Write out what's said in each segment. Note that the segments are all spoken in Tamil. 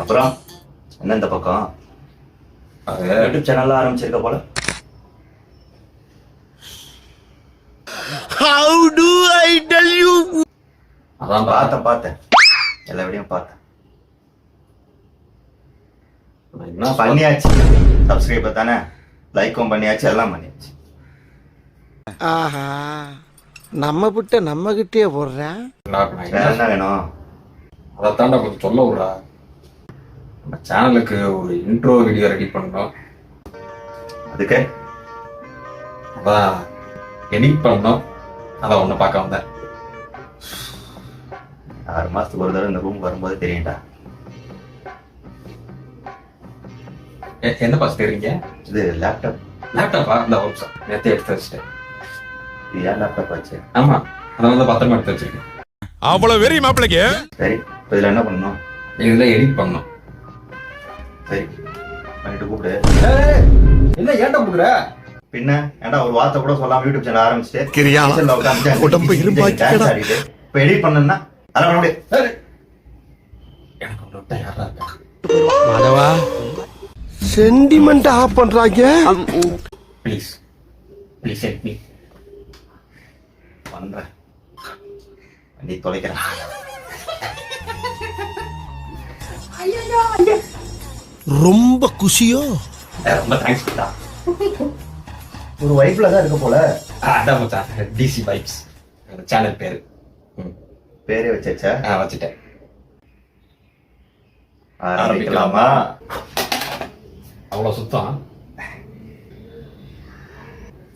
அப்புறம் என்ன இந்த பக்கம் யூடியூப் சேனல்ல ஆரம்பிச்சிருக்க போல. How do I tell you? அதான் பார்த்தேன் எல்லா வீடியோவும் பார்த்தேன். என்ன பண்ணியாச்சு, சப்ஸ்கிரைபர் தானே, லைக்கும் பண்ணியாச்சு, எல்லாம் பண்ணியாச்சு. ஆஹா, நம்ம விட்ட நம்ம கிட்டே போடுறேன். வேற என்ன வேணும்? அதைத்தாண்டா கொஞ்சம் சொல்ல விடா. நம்ம சேனலுக்கு ஒரு இன்ட்ரோ வீடியோ ரெடி பண்ணோம். அதுக்கு அதான் எடிட் பண்ணோம். அதான் ஒன்று பார்க்க வந்தேன். 6 மாசத்துக்கு ஒரு தடவை இந்த ரூம் வரும்போது தெரியும்டா. என்ன பாஸ் தெரியுங்க? இது லேப்டாப்பா? இந்த வருஷம் நேற்று எடுத்து வச்சுட்டேன். இது ஏன் லேப்டாப் ஆச்சு? ஆமா, அதை வந்து பத்திரமா எடுத்து வச்சிருக்கேன். அவ்வளவு வெறி மாப்பிளைக்கு. சரி, இப்போ இதில் என்ன பண்ணணும்? இதுல எடிட் பண்ணோம். சரி பண்ணிட்டு கூப்பிடு. என்ன ஏன்டா கொடுக்குற? பின்ன ஏன்டா ஒரு வார்த்தை கூட சொல்லாம யூடியூப் சேனல் ஆரம்பிச்சுட்டு கிரியா, கிச்சன்ல உட்கார்ந்து உடம்பு இரும்பாக்கிட்டடா. டான்ஸ் ஆடிட்டு இப்போ எடிட் பண்ணனும்னா அதெல்லாம் பண்ண முடியாது. எனக்கு ஒன்று விட்டா யாரா இருக்கா? மாதவா, சென்டிமெண்ட் ஆஃப் பண்றாங்க. Please please help me. பண்றேன், வண்டி தொலைக்கிறேன். ரொம்ப குஷியோ? ரொம்ப தேங்க்ஸ் கிட்டா. ஒரு வைப்ல தான் இருக்க போல. அதான் மச்சான், டிசி வைப்ஸ் சேனல் பேரு. பேரே வச்சாச்சா? வச்சுட்டேன். ஆரம்பிக்கலாமா? அவ்வளோ சுத்தம்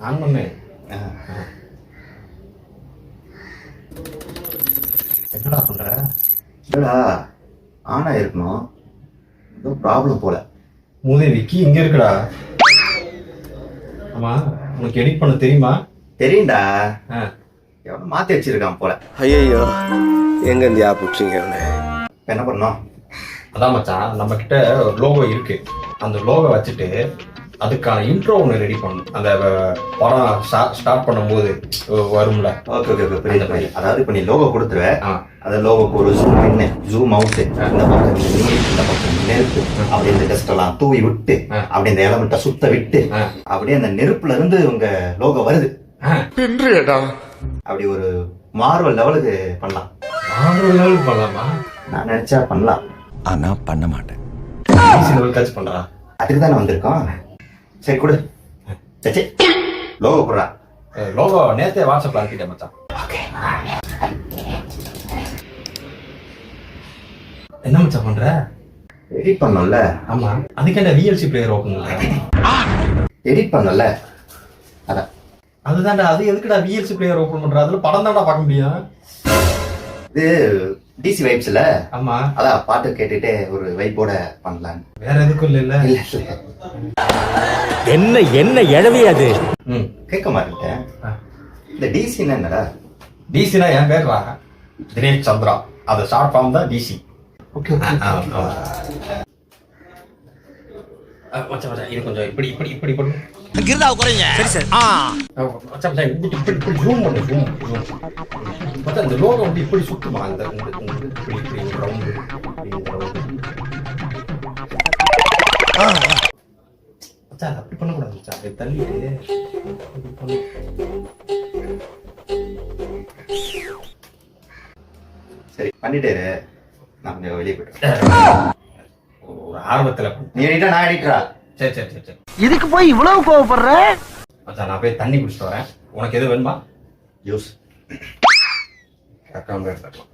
ஆன் பண்ணு. என்னடா பண்ற? இல்லடா, ஆனா இருக்கணும், ஏதோ ப்ராப்ளம் போல. மூதேவிக்கு இங்க இருக்குடா. ஆமா, உனக்கு எடிட் பண்ண தெரியுமா? தெரியும்டா, எவனோ மாத்தி வச்சிருக்கான் போல. ஐயோ, எங்க இந்தியா புடிச்சிங்க? என்ன பண்ணோம்? அதான் மச்சான், நம்ம கிட்ட ஒரு லோகோ இருக்கு. அந்த லோகோ வச்சுட்டு அதுக்கான இன்ட்ரோ ஒன்று ரெடி பண்ணணும். அந்த படம் ஸ்டார்ட் பண்ணும்போது வரும்ல. ஓகே ஓகே ஓகே, புரியுது புரியுது. அதாவது இப்போ நீ லோகோ கொடுத்துருவ, அந்த லோகோக்கு ஒரு ஜூம் அவுட், இந்த பக்கம் நீர், இந்த பக்கம் நெருப்பு, அப்படி இந்த டெஸ்ட் எல்லாம் தூவி விட்டு, அப்படி இந்த எலமெண்ட்டை சுத்த விட்டு, அப்படியே அந்த நெருப்புல இருந்து உங்க லோகோ வருது. அப்படி ஒரு மார்வல் லெவலுக்கு பண்ணலாம். மார்வல் லெவலுக்கு பண்ணலாமா? நான் நினைச்சா பண்ணலாம், ஆனா பண்ண மாட்டேன். லெவலுக்காச்சும் பண்றா. அதுக்கு தானே வந்திருக்கோம். சரி கொடு, சச்சி லோகோ கொடுறா. லோகோ நேத்தே வாட்ஸ்அப்ல அனுப்பிட்டேன் மச்சான். என்ன மச்சான் பண்ற? எடிட் பண்ணல. ஆமா, அதுக்கு என்ன விஎல்சி பிளேயர் ஓபன் எடிட் பண்ணல, அதான். அதுதான்டா, அது எதுக்குடா விஎல்சி பிளேயர் ஓபன் பண்ற? அதுல படம் தான்டா பார்க்க முடியும். இது டிசி வைப்ஸ்ல. ஆமா, அதான் பாட்டு கேட்டுட்டே ஒரு வைப்போட பண்ணலாம். வேற எதுக்கும் இல்ல. இல்ல இல்ல என்ன என்ன எழவி அது? கேட்க மாட்டேன். இந்த டிசின்னா என்னடா? டிசினா என் பேர்ரா, தினேஷ் சந்திரா. அது ஷார்ட் ஃபார்ம் தான் டிசி. ஓகே மச்சான், இது கொஞ்சம் இப்படி இப்படி இப்படி பண்ணு. கிருதா குறைங்க. சரி சார். மச்சான் இப்படி இப்படி இப்படி ஜூம் பண்ணு. ஜூம் மச்சான், இந்த லோகோ வந்து இப்படி சுத்துமா? இந்த இப்படி இப்படி ரவுண்டு மச்சான், அப்படி பண்ணக்கூடாது மச்சான். அப்படி தள்ளிட்டு சரி பண்ணிட்டே இரு, நான் கொஞ்சம் வெளியே போயிட்டேன். ஒரு ஆர்வத்துல நீ எடிட்டா, நான் எடிட்டரா? சரி சரி சரி சரி. இதுக்கு போய் இவ்வளவு கோவப்படுற? மச்சான், நான் போய் தண்ணி குடிச்சிட்டு வரேன். உனக்கு எது வேணுமா? ஜூஸ். கரெக்டாக எடுத்துக்கலாம்.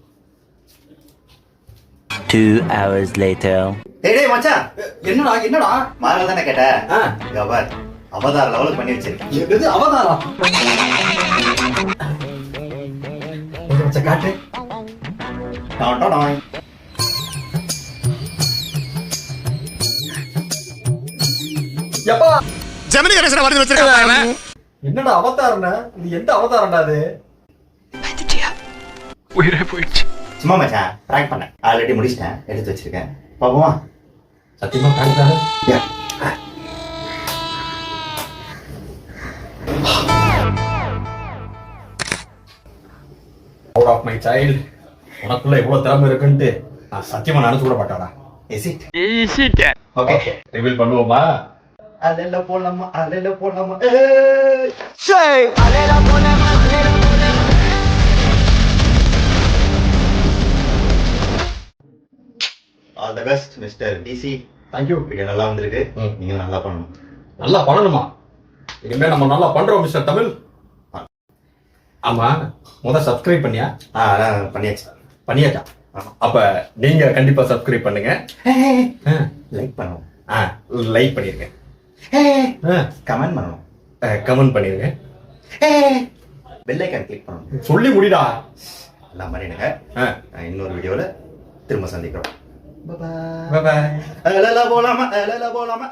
2 hours later. டேய் மச்சான், என்னடா என்னடா? மாறல தானே கேட்டேன். இங்க பார், அவதார் லெவலுக்கு பண்ணி வச்சிருக்கேன். எது அவதாரா? மச்சான் காட்டு. எப்பா ஜெமினி கணேசனை வரைஞ்சு வச்சிருக்காங்க. என்னடா அவதாரம்னா? இது எந்த அவதாரம்டா அது? உயிரே போயிடுச்சு. சும்மா மச்சான், ட்ராக் பண்ணேன். ஆல்ரெடி முடிச்சிட்டேன், எடுத்து வச்சிருக்கேன். பாப்போமா? சத்தியமா காட்டுறாரு. Out of my child. உனக்குள்ள இவ்வளவு திறமை இருக்குன்ட்டு நான் சத்தியமா நினைச்சு கூட மாட்டாடா. Is it? Okay. ரிவீல் பண்ணுவோமா? அலல போலாமா ஏய் all the best mister DC. Thank you. Video நல்லா வந்திருக்கு. நீங்க நல்லா பண்ணணும். நல்லா பண்ணணுமா? இனிமே நம்ம நல்லா பண்றோம் மிஸ்டர் தமிழ். ஆமா, சப்ஸ்கிரைப் பண்ணியா? நான் பண்ணியாச்சா? அப்ப நீங்க கண்டிப்பா சப்ஸ்கிரைப் பண்ணுங்க. லைக் பண்ணணும். லைக் பண்ணிருங்க. கமெண்ட் பண்ணணும். கமெண்ட் பண்ணிருங்க. பெல் ஐகான் கிளிக் பண்ணணும். சொல்லி முடிடா. எல்லாம் மாதிரி எனக்கு இன்னொரு வீடியோல திரும்ப சந்திக்கிறோம். By by. அலல போலாமா